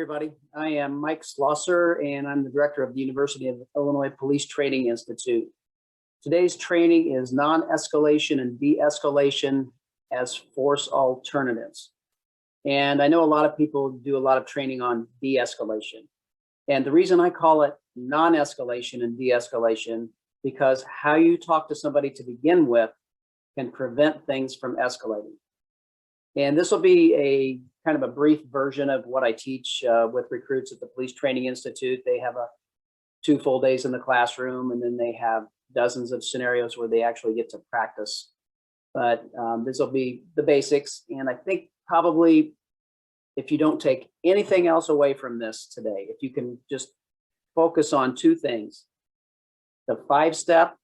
everybody. I am Mike Schlosser, and I'm the director of the University of Illinois Police Training Institute. Today's training is non-escalation and de-escalation as force alternatives. And I know a lot of people do a lot of training on de-escalation. And the reason I call it non-escalation and de-escalation, because how you talk to somebody to begin with can prevent things from escalating. And this will be a kind of a brief version of what I teach with recruits at the Police Training Institute. They have 2 full days in the classroom, and then they have dozens of scenarios where they actually get to practice. But this will be the basics. And I think probably if you don't take anything else away from this today, if you can just focus on 2 things, the 5-step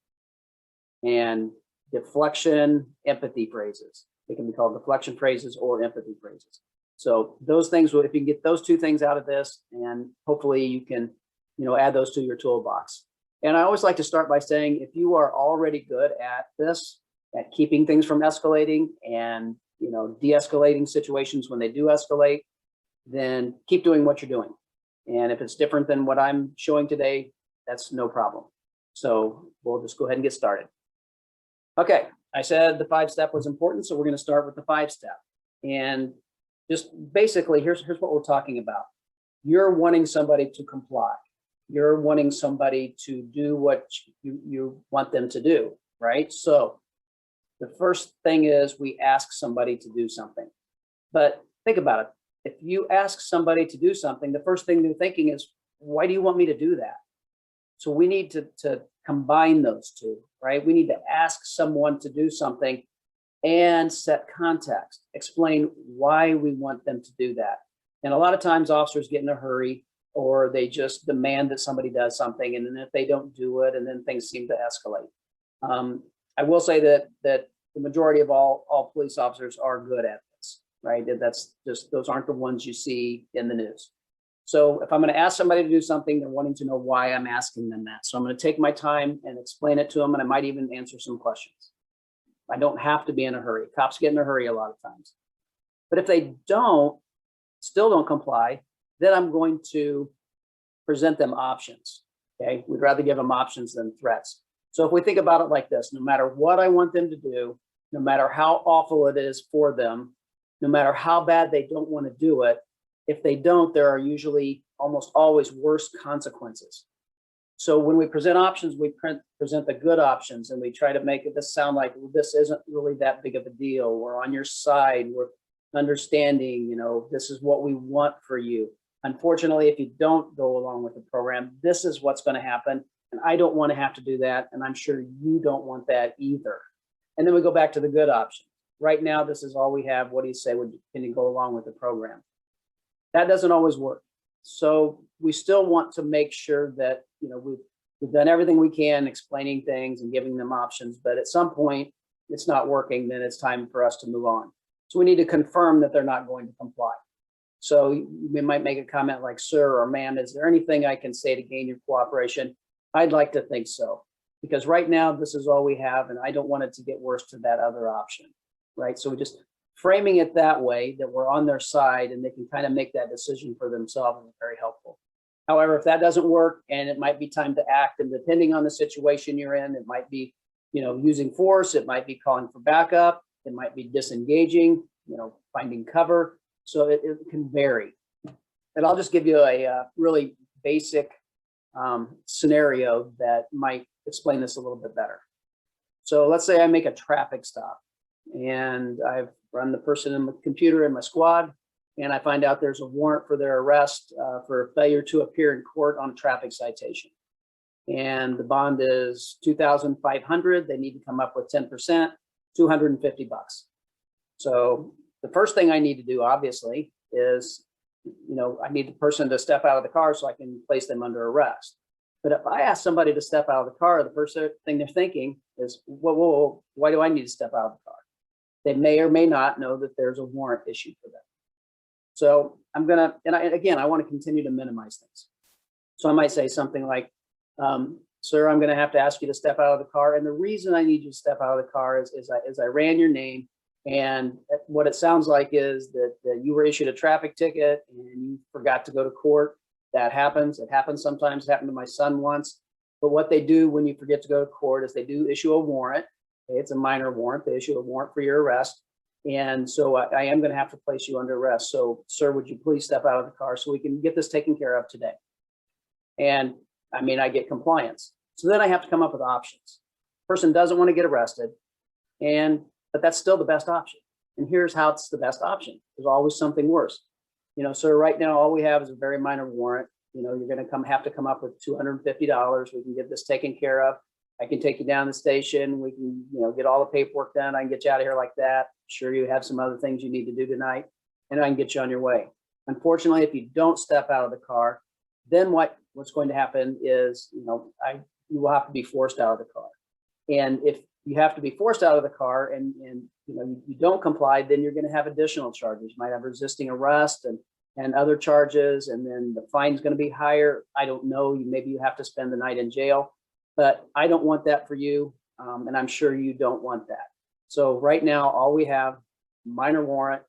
and deflection empathy phrases. They can be called deflection phrases or empathy phrases. So those things, if you can get those 2 things out of this, and hopefully you can, add those to your toolbox. And I always like to start by saying, if you are already good at this, at keeping things from escalating and, de-escalating situations when they do escalate, then keep doing what you're doing. And if it's different than what I'm showing today, that's no problem. So we'll just go ahead and get started. Okay, I said the 5-step was important, so we're going to start with the 5-step. And just basically, here's what we're talking about. You're wanting somebody to comply. You're wanting somebody to do what you want them to do, right? So the first thing is we ask somebody to do something. But think about it. If you ask somebody to do something, the first thing they're thinking is, why do you want me to do that? So we need to combine those 2, right? We need to ask someone to do something and set context, explain why we want them to do that. And a lot of times officers get in a hurry, or they just demand that somebody does something. And then if they don't do it, and then things seem to escalate. I will say that the majority of all police officers are good at this, right? That's just, those aren't the ones you see in the news. So if I'm going to ask somebody to do something, they're wanting to know why I'm asking them that. So I'm going to take my time and explain it to them, and I might even answer some questions. I don't have to be in a hurry. Cops get in a hurry a lot of times. But if they still don't comply, then I'm going to present them options, okay? We'd rather give them options than threats. So if we think about it like this, no matter what I want them to do, no matter how awful it is for them, no matter how bad they don't want to do it, if they don't, there are usually almost always worse consequences. So when we present options, we present the good options, and we try to make this sound like, well, this isn't really that big of a deal. We're on your side. We're understanding, this is what we want for you. Unfortunately, if you don't go along with the program, this is what's going to happen. And I don't want to have to do that. And I'm sure you don't want that either. And then we go back to the good option. Right now, this is all we have. What do you say? Can you go along with the program? That doesn't always work. So we still want to make sure that, we've done everything we can explaining things and giving them options. But at some point, it's not working. Then it's time for us to move on. So we need to confirm that they're not going to comply. So we might make a comment like, sir or ma'am, is there anything I can say to gain your cooperation? I'd like to think so, because right now this is all we have, and I don't want it to get worse to that other option, right? So we just framing it that way, that we're on their side and they can kind of make that decision for themselves, is very helpful. However, if that doesn't work, and it might be time to act, and depending on the situation you're in, it might be, using force, it might be calling for backup, it might be disengaging, finding cover. So it can vary. And I'll just give you a really basic scenario that might explain this a little bit better. So let's say I make a traffic stop, and I've run the person in the computer in my squad, and I find out there's a warrant for their arrest for failure to appear in court on a traffic citation. And the bond is $2,500. They need to come up with 10%, $250. So the first thing I need to do, obviously, is, I need the person to step out of the car so I can place them under arrest. But if I ask somebody to step out of the car, the first thing they're thinking is, whoa, why do I need to step out of the car? They may or may not know that there's a warrant issued for them. So I'm going to, and again, I want to continue to minimize things. So I might say something like, sir, I'm going to have to ask you to step out of the car. And the reason I need you to step out of the car is I ran your name And what it sounds like is that you were issued a traffic ticket and you forgot to go to court. That happens. It happens sometimes. It happened to my son once. But what they do when you forget to go to court is they do issue a warrant. Okay, it's a minor warrant. They issue a warrant for your arrest. And so I am going to have to place you under arrest. So, sir, would you please step out of the car so we can get this taken care of today? And I mean, I get compliance. So then I have to come up with options. Person doesn't want to get arrested, but that's still the best option. And here's how it's the best option. There's always something worse. You know, sir, right now, all we have is a very minor warrant. You know, you're going to have to come up with $250. We can get this taken care of. I can take you down the station. We can, you know, get all the paperwork done. I can get you out of here like that. Sure, you have some other things you need to do tonight, and I can get you on your way. Unfortunately, if you don't step out of the car, then what's going to happen is, you know, you will have to be forced out of the car. And if you have to be forced out of the car and you know, you don't comply, then you're going to have additional charges. You might have resisting arrest and other charges, and then the fine's going to be higher. I don't know. Maybe you have to spend the night in jail, but I don't want that for you, and I'm sure you don't want that. So right now, all we have, minor warrant.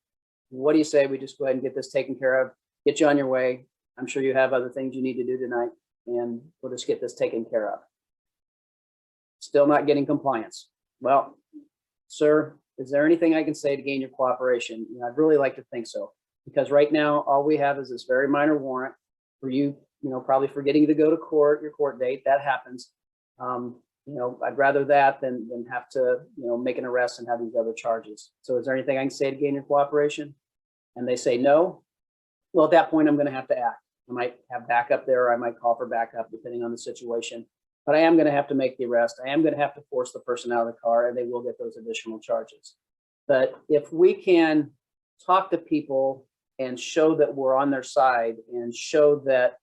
What do you say we just go ahead and get this taken care of, get you on your way? I'm sure you have other things you need to do tonight, and we'll just get this taken care of. Still not getting compliance. Well, sir, is there anything I can say to gain your cooperation? You know, I'd really like to think so, because right now, all we have is this very minor warrant for you, you know, probably forgetting to go to court, your court date. That happens. You know, I'd rather that than have to, you know, make an arrest and have these other charges. So is there anything I can say to gain your cooperation? And they say no. Well, at that point, I'm going to have to act. I might have backup there, or I might call for backup depending on the situation. But I am going to have to make the arrest. I am going to have to force the person out of the car, and they will get those additional charges. But if we can talk to people and show that we're on their side and show that,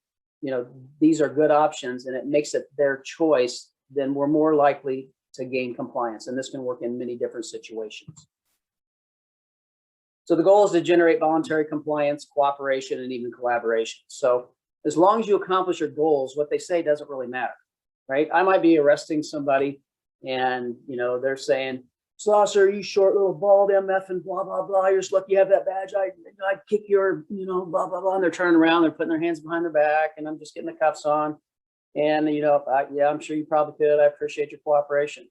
you know, these are good options and it makes it their choice, then we're more likely to gain compliance. And this can work in many different situations. So the goal is to generate voluntary compliance, cooperation, and even collaboration. So as long as you accomplish your goals, what they say doesn't really matter, right? I might be arresting somebody and, you know, they're saying, Schlosser, you short little bald MF and blah, blah, blah. You're just lucky you have that badge. I'd kick your, you know, blah, blah, blah. And they're turning around, they're putting their hands behind their back, and I'm just getting the cuffs on. And, you know, yeah, I'm sure you probably could. I appreciate your cooperation.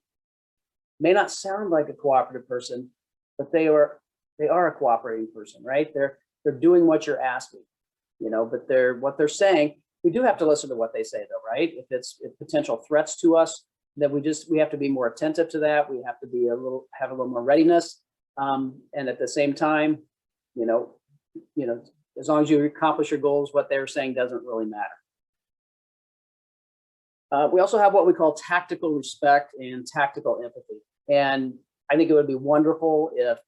May not sound like a cooperative person, but they are a cooperating person, right? They're doing what you're asking, you know, but what they're saying, we do have to listen to what they say though, right? If potential threats to us, then we have to be more attentive to that. We have to be have a little more readiness. And at the same time, you know, as long as you accomplish your goals, what they're saying doesn't really matter. We also have what we call tactical respect and tactical empathy. And I think it would be wonderful if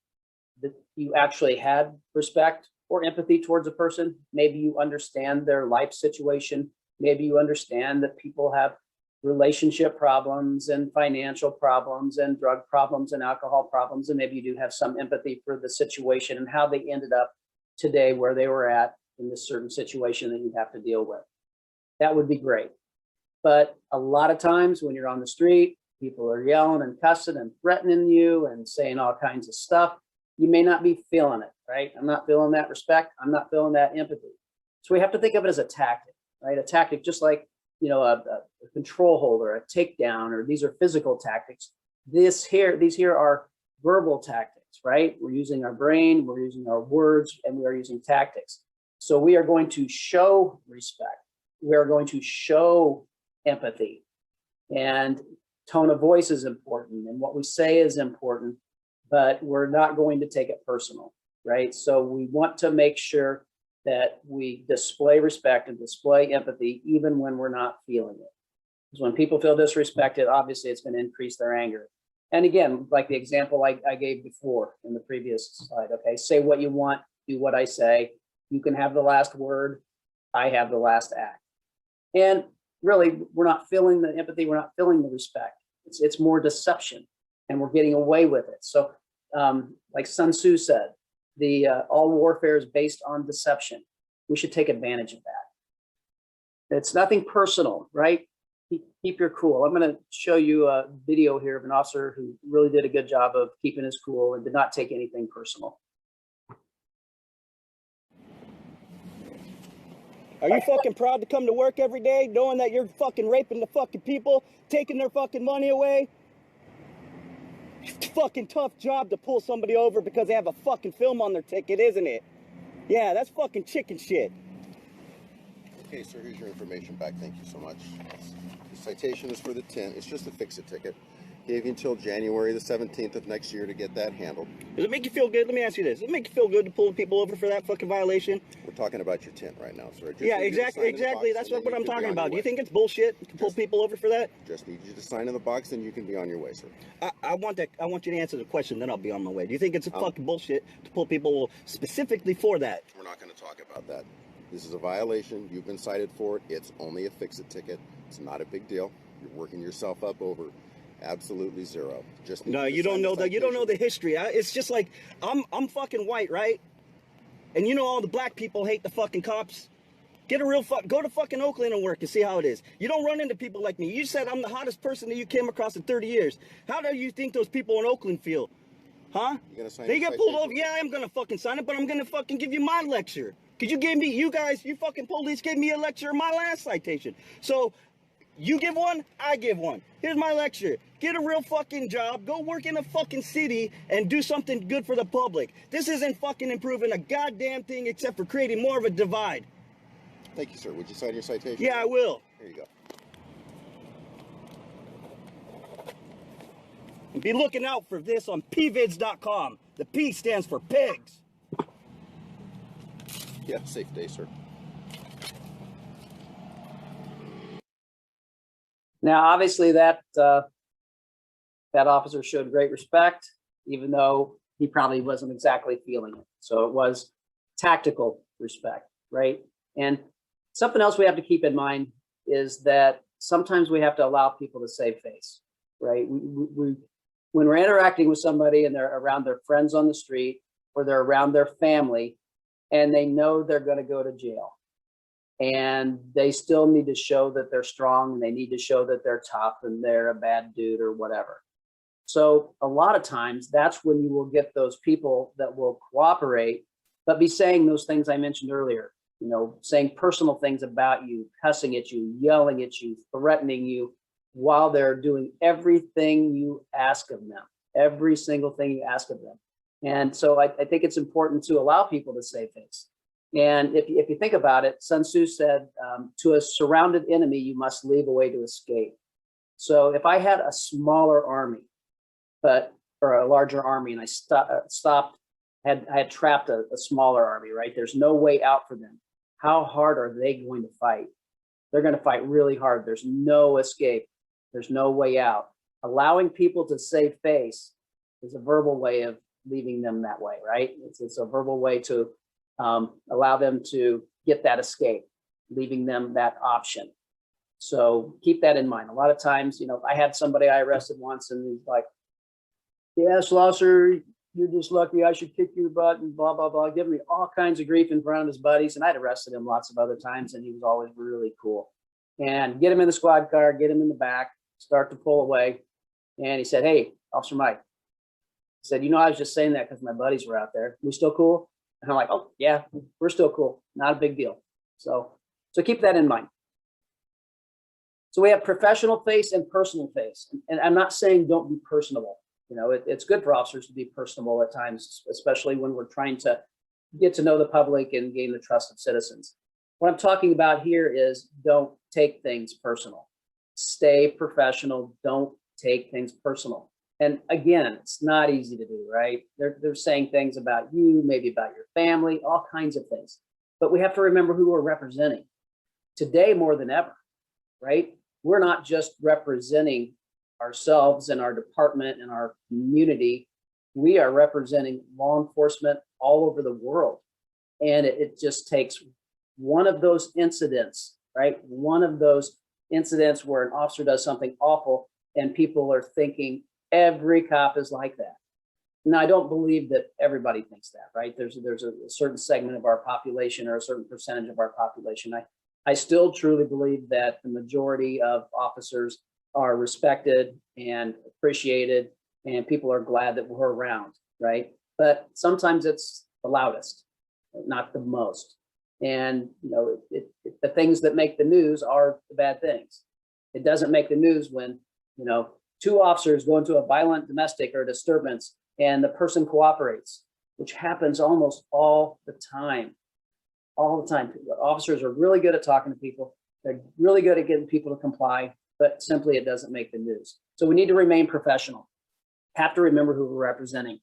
you actually had respect or empathy towards a person. Maybe you understand their life situation. Maybe you understand that people have relationship problems and financial problems and drug problems and alcohol problems. And maybe you do have some empathy for the situation and how they ended up today where they were at in this certain situation that you have to deal with. That would be great. But a lot of times when you're on the street, people are yelling and cussing and threatening you and saying all kinds of stuff. You may not be feeling it, right? I'm not feeling that respect. I'm not feeling that empathy. So we have to think of it as a tactic, right? A tactic, just like, you know, a control holder, a takedown, or these are physical tactics. These here are verbal tactics, right? We're using our brain, we're using our words, and we are using tactics. So we are going to show respect. We are going to show empathy, and tone of voice is important, and what we say is important, but we're not going to take it personal, right? So we want to make sure that we display respect and display empathy even when we're not feeling it. Because when people feel disrespected, obviously it's going to increase their anger. And again, like the example I gave before in the previous slide, okay? Say what you want, do what I say. You can have the last word. I have the last act. And really, we're not feeling the empathy. We're not feeling the respect. It's more deception, and we're getting away with it. So like Sun Tzu said, all warfare is based on deception. We should take advantage of that. It's nothing personal, right? He keep your cool. I'm going to show you a video here of an officer who really did a good job of keeping his cool and did not take anything personal. Are you fucking proud to come to work every day knowing that you're fucking raping the fucking people, taking their fucking money away? It's a fucking tough job to pull somebody over because they have a fucking film on their ticket, isn't it? Yeah, that's fucking chicken shit. Okay, sir, here's your information back. Thank you so much. The citation is for the tint. It's just a fix-it ticket. Gave you until January the 17th of next year to get that handled. Does it make you feel good? Let me ask you this. Does it make you feel good to pull people over for that fucking violation? We're talking about your tint right now, sir. Yeah, exactly. That's what I'm talking about. Do you think it's bullshit to pull people over for that? Just need you to sign in the box, and you can be on your way, sir. I want you to answer the question, then I'll be on my way. Do you think it's a fucking bullshit to pull people specifically for that? We're not going to talk about that. This is a violation. You've been cited for it. It's only a fix-it ticket. It's not a big deal. You're working yourself up over absolutely zero. Just no, you don't know the history. It's just like I'm fucking white, right? And you know all the black people hate the fucking cops. Go to fucking Oakland and work and see how it is. You don't run into people like me. You said I'm the hottest person that you came across in 30 years. How do you think those people in Oakland feel? Huh? You gonna sign they get pulled over. Yeah, I'm gonna fucking sign it, but I'm gonna fucking give you my lecture. Cause you fucking police gave me a lecture in my last citation. So you give one, I give one. Here's my lecture. Get a real fucking job. Go work in a fucking city and do something good for the public. This isn't fucking improving a goddamn thing except for creating more of a divide. Thank you, sir. Would you sign your citation? Yeah, I will. Here you go. And be looking out for this on pvids.com. The P stands for pigs. Yeah, safe day, sir. Now, obviously, that officer showed great respect, even though he probably wasn't exactly feeling it. So it was tactical respect, right? And something else we have to keep in mind is that sometimes we have to allow people to save face, right? When we're interacting with somebody and they're around their friends on the street or they're around their family and they know they're going to go to jail, and they still need to show that they're strong and they need to show that they're tough and they're a bad dude or whatever. So a lot of times that's when you will get those people that will cooperate, but be saying those things I mentioned earlier, you know, saying personal things about you, cussing at you, yelling at you, threatening you while they're doing everything you ask of them, every single thing you ask of them. And so I think it's important to allow people to save face. And if you think about it, Sun Tzu said, to a surrounded enemy, you must leave a way to escape. So if I had a smaller army, or a larger army, and I had trapped a smaller army, right? There's no way out for them. How hard are they going to fight? They're going to fight really hard. There's no escape. There's no way out. Allowing people to save face is a verbal way of leaving them that way, right? It's a verbal way to allow them to get that escape, leaving them that option. So keep that in mind. A lot of times, you know, I had somebody I arrested once and he's like, yeah, Schlosser, you're just lucky, I should kick your butt and blah, blah, blah, giving me all kinds of grief in front of his buddies. And I'd arrested him lots of other times and he was always really cool. And get him in the squad car, get him in the back, start to pull away. And he said, hey, Officer Mike, he said, you know, I was just saying that because my buddies were out there. We still cool? And I'm like, oh, yeah, we're still cool. Not a big deal. So keep that in mind. So we have professional face and personal face. And I'm not saying don't be personable. You know, it's good for officers to be personable at times, especially when we're trying to get to know the public and gain the trust of citizens. What I'm talking about here is don't take things personal. Stay professional. Don't take things personal. And again, it's not easy to do, right? They're saying things about you, maybe about your family, all kinds of things. But we have to remember who we're representing. Today more than ever, right? We're not just representing ourselves and our department and our community. We are representing law enforcement all over the world. And it just takes one of those incidents, right? One of those incidents where an officer does something awful and people are thinking, every cop is like that. Now, I don't believe that everybody thinks that, right? There's a certain segment of our population or a certain percentage of our population. I still truly believe that the majority of officers are respected and appreciated, and people are glad that we're around, right? But sometimes it's the loudest, not the most. And the things that make the news are the bad things. It doesn't make the news when two officers go into a violent domestic or disturbance and the person cooperates, which happens almost all the time. All the time. Officers are really good at talking to people. They're really good at getting people to comply, but simply it doesn't make the news. So we need to remain professional. Have to remember who we're representing.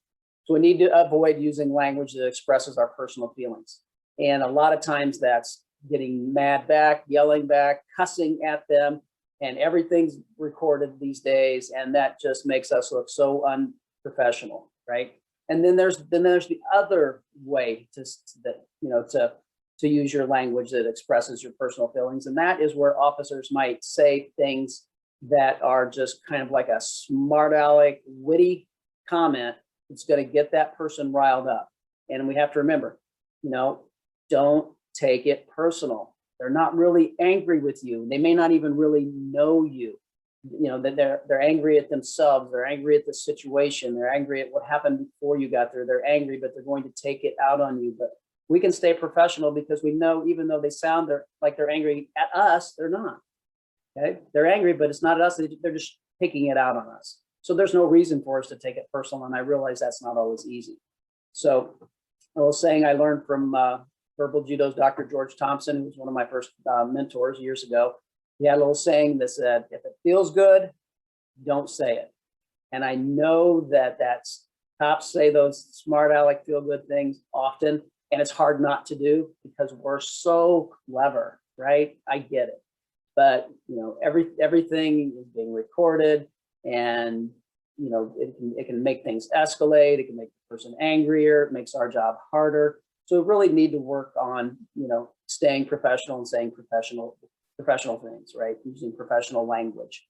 So we need to avoid using language that expresses our personal feelings. And a lot of times that's getting mad back, yelling back, cussing at them, and everything's recorded these days. And that just makes us look so unprofessional, right? And then there's the other way to use your language that expresses your personal feelings. And that is where officers might say things that are just kind of like a smart aleck, witty comment that's going to get that person riled up. And we have to remember, don't take it personal. They're not really angry with you. They may not even really know you. That they're angry at themselves. They're angry at the situation. They're angry at what happened before you got there. They're angry, but they're going to take it out on you. But we can stay professional because we know, even though they sound like they're angry at us, they're not. Okay, they're angry, but it's not at us. They're just taking it out on us. So there's no reason for us to take it personal. And I realize that's not always easy. So a little saying I learned from Verbal Judo's Dr. George Thompson, who was one of my first mentors years ago. He had a little saying that said, if it feels good, don't say it. And I know that cops say those smart aleck feel good things often, and it's hard not to do because we're so clever, right? I get it. But everything is being recorded, and it can make things escalate. It can make the person angrier. It makes our job harder. So we really need to work on staying professional and saying professional things, right? Using professional language.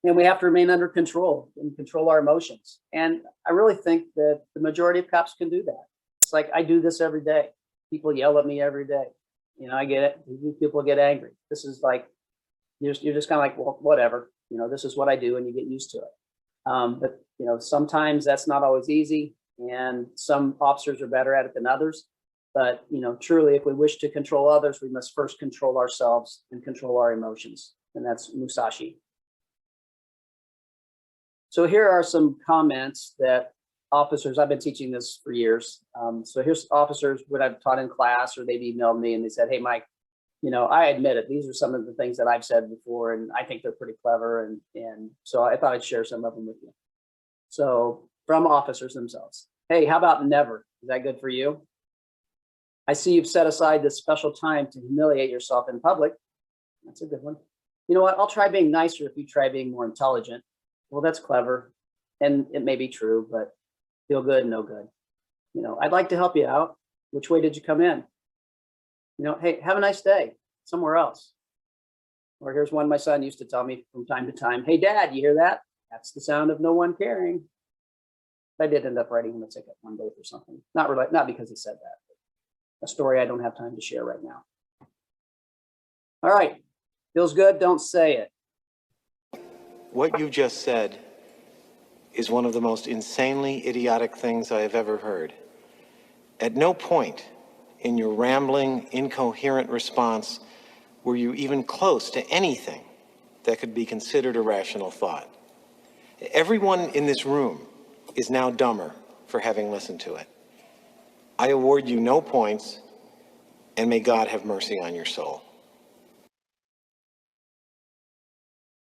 And we have to remain under control and control our emotions. And I really think that the majority of cops can do that. It's like I do this every day. People yell at me every day. I get it. People get angry. This is like, you're just kind of like, well, whatever. This is what I do, and you get used to it. But sometimes that's not always easy, and some officers are better at it than others. But truly, if we wish to control others, we must first control ourselves and control our emotions, and that's Musashi. So here are some comments that officers, I've been teaching this for years. So here's officers what I've taught in class, or they've emailed me and they said, hey, Mike, I admit it. These are some of the things that I've said before, and I think they're pretty clever. And so I thought I'd share some of them with you. So from officers themselves. Hey, how about never? Is that good for you? I see you've set aside this special time to humiliate yourself in public. That's a good one. You know what? I'll try being nicer if you try being more intelligent. Well, that's clever. And it may be true, but feel good, no good. I'd like to help you out. Which way did you come in? Hey, have a nice day somewhere else. Or here's one my son used to tell me from time to time. Hey, Dad, you hear that? That's the sound of no one caring. I did end up writing him a ticket one day for something. Not because he said that. But a story I don't have time to share right now. All right. Feels good, don't say it. What you just said is one of the most insanely idiotic things I have ever heard. At no point in your rambling, incoherent response were you even close to anything that could be considered a rational thought. Everyone in this room is now dumber for having listened to it. I award you no points, and may God have mercy on your soul.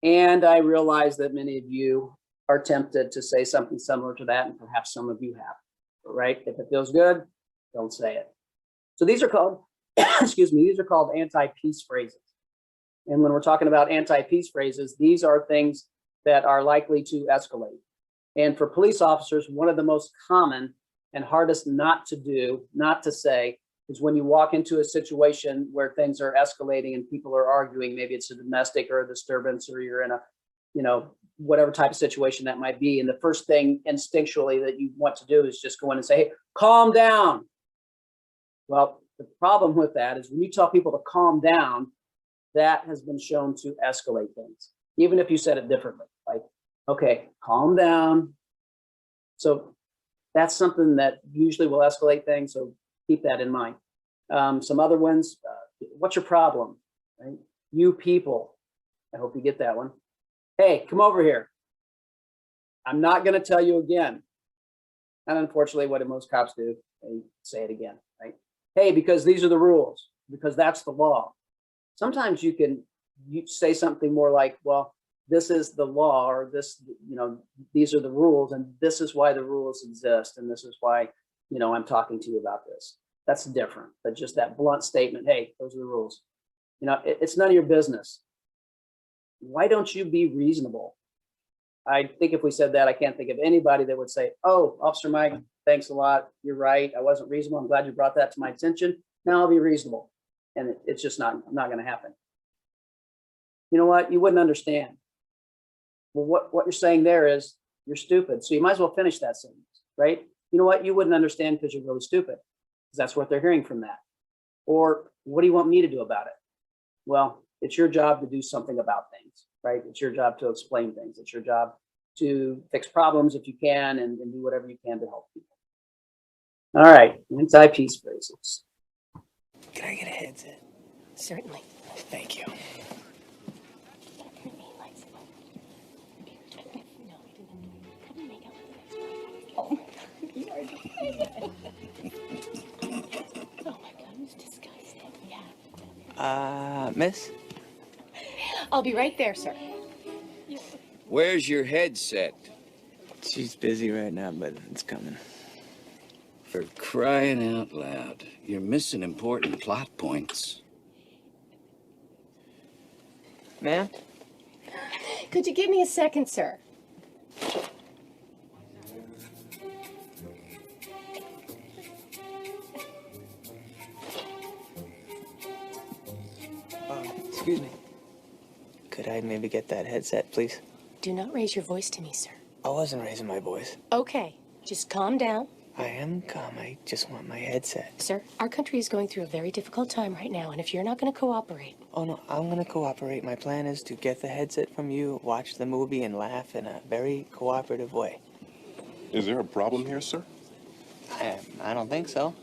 And I realize that many of you are tempted to say something similar to that, and perhaps some of you have, right? If it feels good, don't say it. So these are called, excuse me, these are called anti-peace phrases. And when we're talking about anti-peace phrases, these are things that are likely to escalate. And for police officers, one of the most common and hardest not to do, not to say, is when you walk into a situation where things are escalating and people are arguing, maybe it's a domestic or a disturbance, or you're in a, whatever type of situation that might be. And the first thing instinctually that you want to do is just go in and say, hey, calm down. Well, The problem with that is when you tell people to calm down, that has been shown to escalate things, even if you said it differently. Like, okay, calm down. So that's something that usually will escalate things. So keep that in mind. Some other ones, what's your problem? Right? You people. I hope you get that one. Hey, come over here. I'm not going to tell you again. And unfortunately, what do most cops do? They say it again, right? Hey, because these are the rules, because that's the law. Sometimes you say something more like, well, this is the law, or this, these are the rules, and this is why the rules exist, and this is why, I'm talking to you about this. That's different than just that blunt statement. Hey, those are the rules. It's none of your business. Why don't you be reasonable? I think if we said that, I can't think of anybody that would say, oh, Officer Mike, thanks a lot. You're right. I wasn't reasonable. I'm glad you brought that to my attention. Now I'll be reasonable. And it's just not going to happen. You know what? You wouldn't understand. Well, what you're saying there is you're stupid. So you might as well finish that sentence, right? You know what? You wouldn't understand because you're really stupid, because that's what they're hearing from that. Or what do you want me to do about it? Well, it's your job to do something about things, right? It's your job to explain things. It's your job to fix problems if you can, and do whatever you can to help people. All right, anti-peace phrases. Can I get a headset? Certainly. Thank you. Oh, you are disgusting. Oh my God, it's disgusting. Yeah. Miss? I'll be right there, sir. Where's your headset? She's busy right now, but it's coming. For crying out loud, you're missing important plot points. Ma'am? Could you give me a second, sir? Excuse me. Could I maybe get that headset, please? Do not raise your voice to me, sir. I wasn't raising my voice. Okay, just calm down. I am calm. I just want my headset. Sir, our country is going through a very difficult time right now, and if you're not going to cooperate... Oh, no, I'm going to cooperate. My plan is to get the headset from you, watch the movie, and laugh in a very cooperative way. Is there a problem here, sir? I don't think so.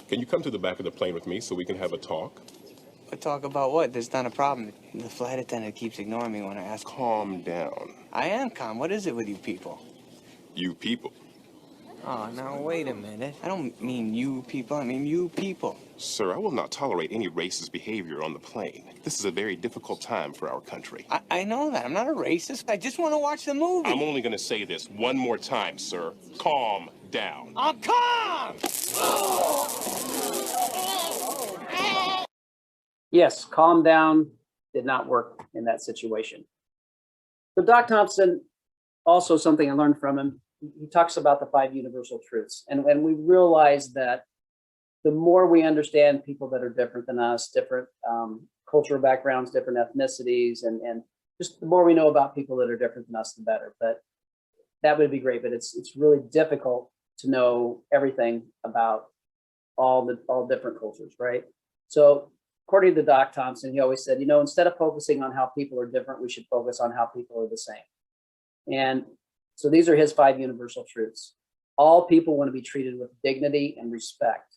Can you come to the back of the plane with me so we can have a talk? But talk about what? There's not a problem. The flight attendant keeps ignoring me when I ask. Calm down. I am calm. What is it with you people? You people. Oh, now wait a minute. I don't mean you people. I mean you people. Sir, I will not tolerate any racist behavior on the plane. This is a very difficult time for our country. I know that. I'm not a racist. I just want to watch the movie. I'm only going to say this one more time, sir. Calm down. I'm calm! Yes, calm down did not work in that situation. So Doc Thompson, also something I learned from him, he talks about the 5 universal truths. And we realize that the more we understand people that are different than us, different cultural backgrounds, different ethnicities, and just the more we know about people that are different than us, the better. But that would be great. But it's really difficult to know everything about all different cultures, right? So according to Doc Thompson, he always said, instead of focusing on how people are different, we should focus on how people are the same. And so these are his 5 universal truths. All people want to be treated with dignity and respect.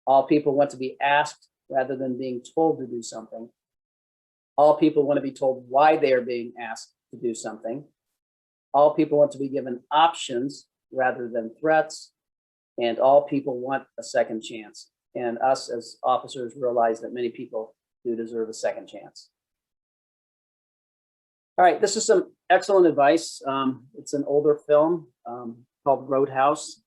All people want to be asked rather than being told to do something. All people want to be told why they are being asked to do something. All people want to be given options rather than threats. And all people want a second chance. And us as officers realize that many people do deserve a second chance. All right, this is some excellent advice. It's an older film called Roadhouse.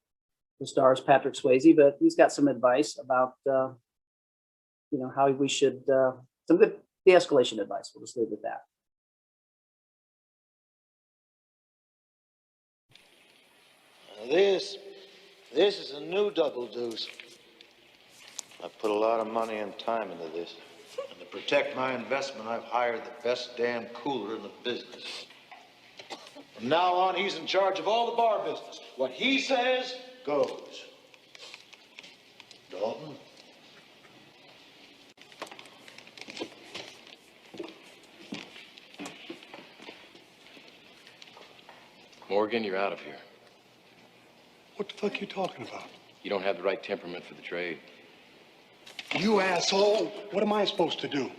It stars Patrick Swayze, but he's got some advice about, how we should, some good de-escalation advice. We'll just leave it at that. This is a new double deuce. I've put a lot of money and time into this. And to protect my investment, I've hired the best damn cooler in the business. From now on, he's in charge of all the bar business. What he says goes. Dalton, Morgan, you're out of here. What the fuck you talking about? You don't have the right temperament for the trade. You asshole! What am I supposed to do?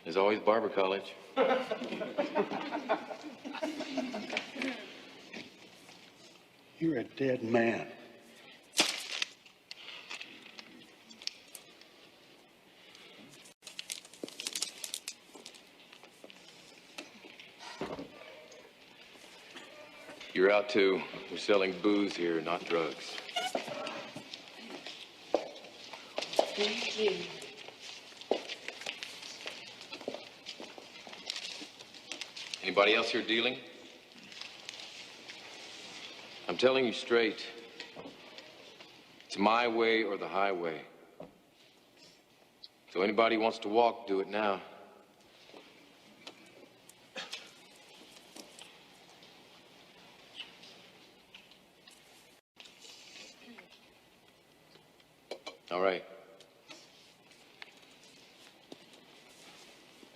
There's always barber college. You're a dead man. You're out too. We're selling booze here, not drugs. Thank you. Anybody else here dealing? I'm telling you straight. It's my way or the highway. So anybody who wants to walk, do it now. All right.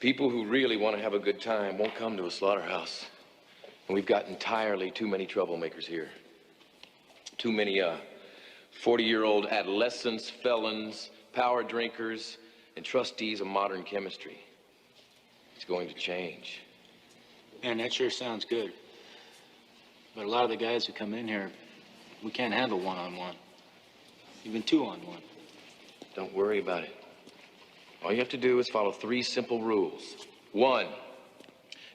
People who really want to have a good time won't come to a slaughterhouse. And we've got entirely too many troublemakers here. Too many 40-year-old adolescents, felons, power drinkers, and trustees of modern chemistry. It's going to change. Man, that sure sounds good. But a lot of the guys who come in here, we can't handle one-on-one. Even two-on-one. Don't worry about it. All you have to do is follow 3 simple rules. 1,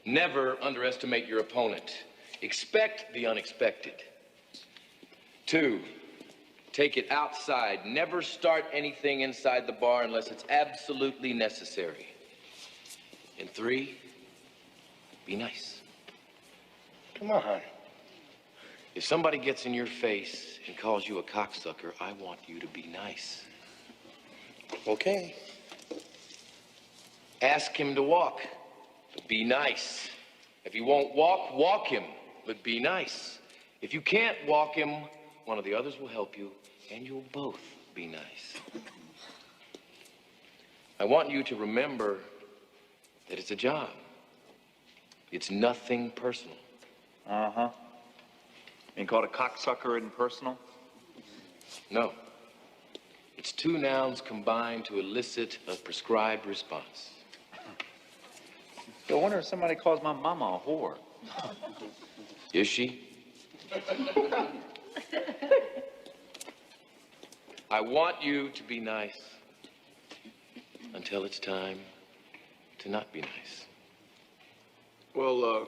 never underestimate your opponent. Expect the unexpected. 2, take it outside. Never start anything inside the bar unless it's absolutely necessary. And 3, be nice. Come on. If somebody gets in your face and calls you a cocksucker, I want you to be nice. Okay. Ask him to walk, but be nice. If he won't walk, walk him, but be nice. If you can't walk him, one of the others will help you, and you'll both be nice. I want you to remember that it's a job. It's nothing personal. Uh-huh. Being called a cocksucker isn't personal? No. It's 2 nouns combined to elicit a prescribed response. I wonder if somebody calls my mama a whore. Is she? I want you to be nice until it's time to not be nice. Well,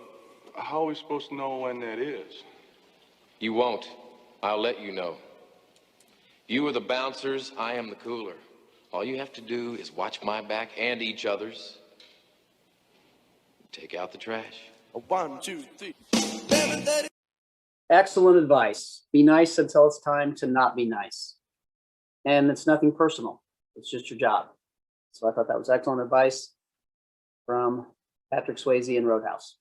how are we supposed to know when that is? You won't. I'll let you know. You are the bouncers, I am the cooler. All you have to do is watch my back and each other's. Take out the trash. 1, 2, 3. Excellent advice. Be nice until it's time to not be nice. And it's nothing personal. It's just your job. So I thought that was excellent advice from Patrick Swayze in Roadhouse.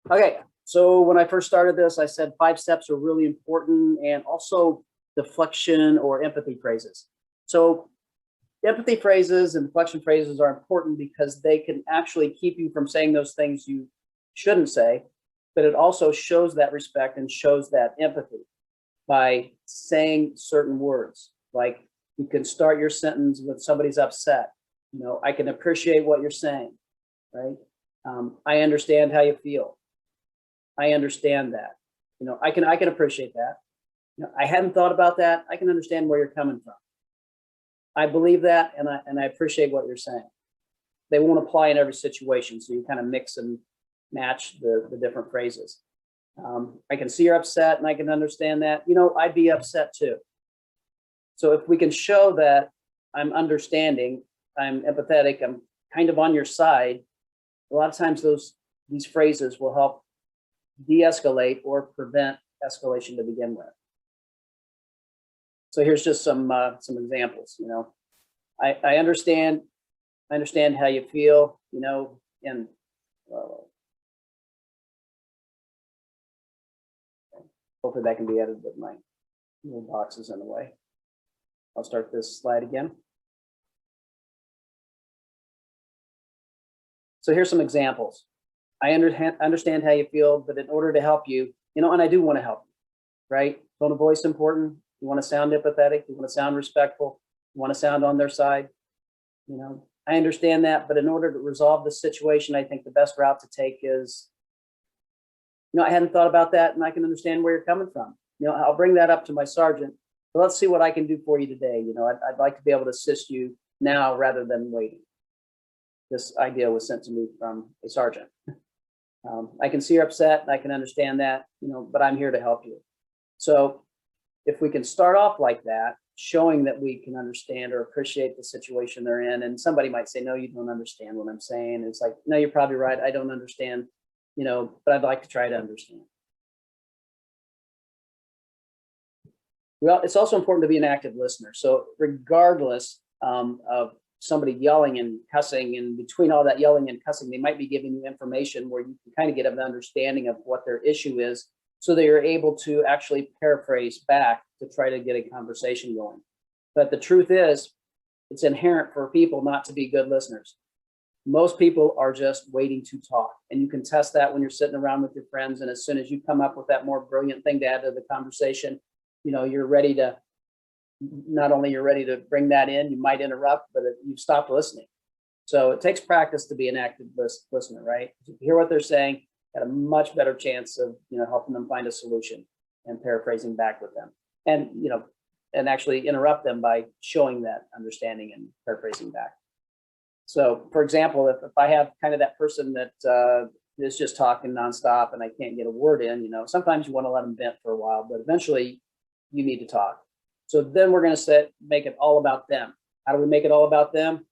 Okay, so when I first started this, I said 5 steps are really important, and also deflection or empathy phrases. So empathy phrases and deflection phrases are important because they can actually keep you from saying those things you shouldn't say, but it also shows that respect and shows that empathy by saying certain words. Like, you can start your sentence with somebody's upset. You know, I can appreciate what you're saying, right? I understand how you feel. I understand that. You know, I can appreciate that. You know, I hadn't thought about that. I can understand where you're coming from. I believe that, and I appreciate what you're saying. They won't apply in every situation, so you kind of mix and match the different phrases. I can see you're upset, and I can understand that. You know, I'd be upset too. So if we can show that I'm understanding, I'm empathetic, I'm kind of on your side, a lot of times these phrases will help de-escalate or prevent escalation to begin with. So here's just some examples. You know, I understand how you feel. You know, and hopefully that can be edited with my little boxes in the way. I'll start this slide again. So here's some examples. I understand how you feel, but in order to help you, and I do want to help you, right? Tone of voice important. You want to sound empathetic. You want to sound respectful. You want to sound on their side. I understand that, but in order to resolve the situation, I think the best route to take is, I hadn't thought about that, and I can understand where you're coming from. I'll bring that up to my sergeant, but let's see what I can do for you today. I'd like to be able to assist you now rather than waiting. This idea was sent to me from a sergeant. I can see you're upset, and I can understand that, but I'm here to help you. So if we can start off like that, showing that we can understand or appreciate the situation they're in, and somebody might say, no, you don't understand what I'm saying. It's like, no, you're probably right. I don't understand, but I'd like to try to understand. Well, it's also important to be an active listener. So regardless of somebody yelling and cussing, and between all that yelling and cussing, they might be giving you information where you can kind of get an understanding of what their issue is, so that you're able to actually paraphrase back to try to get a conversation going. But the truth is, it's inherent for people not to be good listeners. Most people are just waiting to talk. And you can test that when you're sitting around with your friends. And as soon as you come up with that more brilliant thing to add to the conversation, you're ready to, not only you're ready to bring that in, you might interrupt, but you've stopped listening. So it takes practice to be an active listener, right? If you hear what they're saying, got a much better chance of helping them find a solution and paraphrasing back with them, and and actually interrupt them by showing that understanding and paraphrasing back. So for example, if I have kind of that person that is just talking nonstop and I can't get a word in, sometimes you want to let them vent for a while, but eventually you need to talk. So then we're going to make it all about them. How do we make it all about them?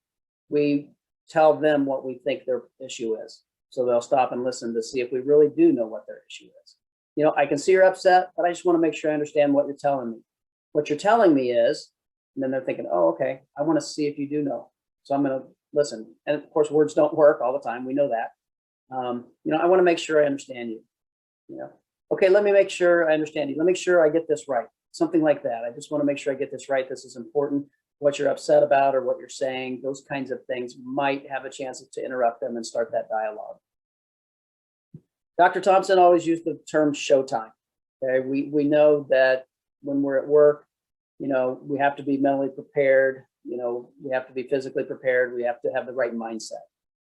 We tell them what we think their issue is. So they'll stop and listen to see if we really do know what their issue is. I can see you're upset, but I just want to make sure I understand what you're telling me. What you're telling me is, and then they're thinking, oh, okay, I want to see if you do know. So I'm going to listen. And of course, words don't work all the time. We know that. I want to make sure I understand you. Okay, let me make sure I understand you. Let me make sure I get this right. Something like that. I just want to make sure I get this right. This is important. What you're upset about or what you're saying, those kinds of things might have a chance to interrupt them and start that dialogue. Dr. Thompson always used the term showtime. Okay, we know that when we're at work, we have to be mentally prepared. We have to be physically prepared. We have to have the right mindset.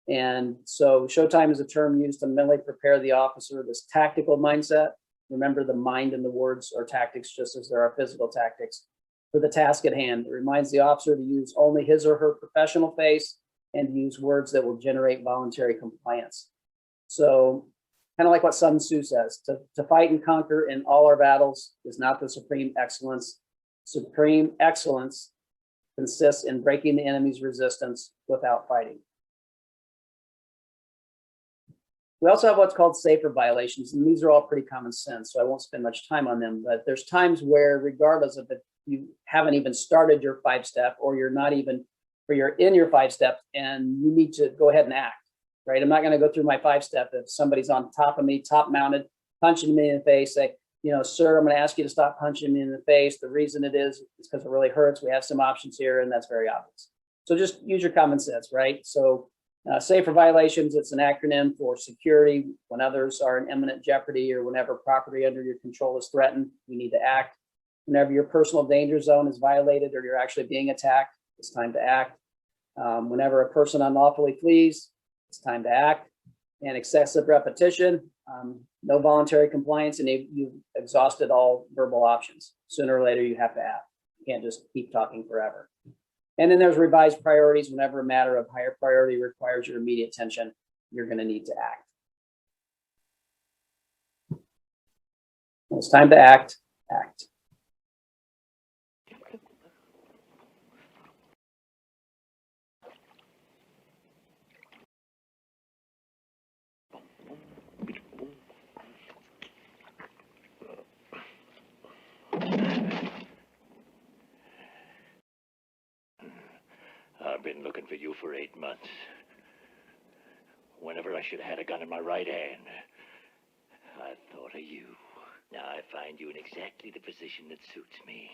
And so showtime is a term used to mentally prepare the officer, this tactical mindset. Remember, the mind and the words are tactics, just as there are physical tactics. For the task at hand, it reminds the officer to use only his or her professional face and use words that will generate voluntary compliance. So kind of like what Sun Tzu says, to fight and conquer in all our battles is not the supreme excellence. Supreme excellence consists in breaking the enemy's resistance without fighting. We also have what's called safer violations, and these are all pretty common sense, so I won't spend much time on them, but there's times where, regardless of if you haven't even started your 5-step, or you're in your 5-step and you need to go ahead and act, right? I'm not going to go through my 5-step if somebody's on top of me, top mounted, punching me in the face, say, sir, I'm going to ask you to stop punching me in the face. The reason it is because it really hurts. We have some options here, and that's very obvious. So just use your common sense, right? So safer violations, it's an acronym for security. When others are in imminent jeopardy or whenever property under your control is threatened, you need to act. Whenever your personal danger zone is violated or you're actually being attacked, it's time to act. Whenever a person unlawfully flees, it's time to act. And excessive repetition, no voluntary compliance, and you've exhausted all verbal options. Sooner or later, you have to act. You can't just keep talking forever. And then there's revised priorities. Whenever a matter of higher priority requires your immediate attention, you're going to need to act. When it's time to act, act. I've been looking for you for 8 months. Whenever I should have had a gun in my right hand, I thought of you. Now I find you in exactly the position that suits me.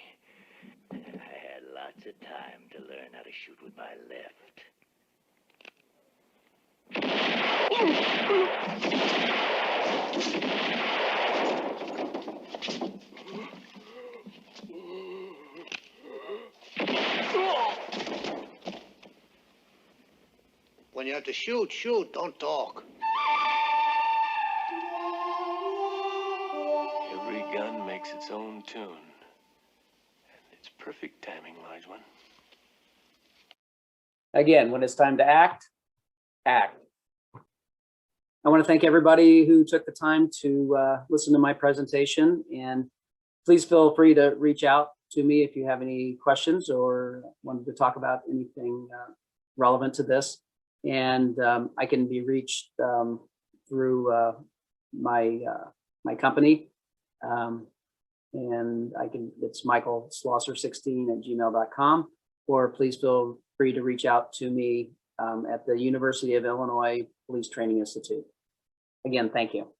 I had lots of time to learn how to shoot with my left. you have to shoot, shoot, don't talk. Every gun makes its own tune. And it's perfect timing, large one. Again, when it's time to act, act. I want to thank everybody who took the time to listen to my presentation, and please feel free to reach out to me if you have any questions or wanted to talk about anything relevant to this. And I can be reached through my company. And it's Michael Schlosser16@gmail.com, or please feel free to reach out to me at the University of Illinois Police Training Institute. Again, thank you.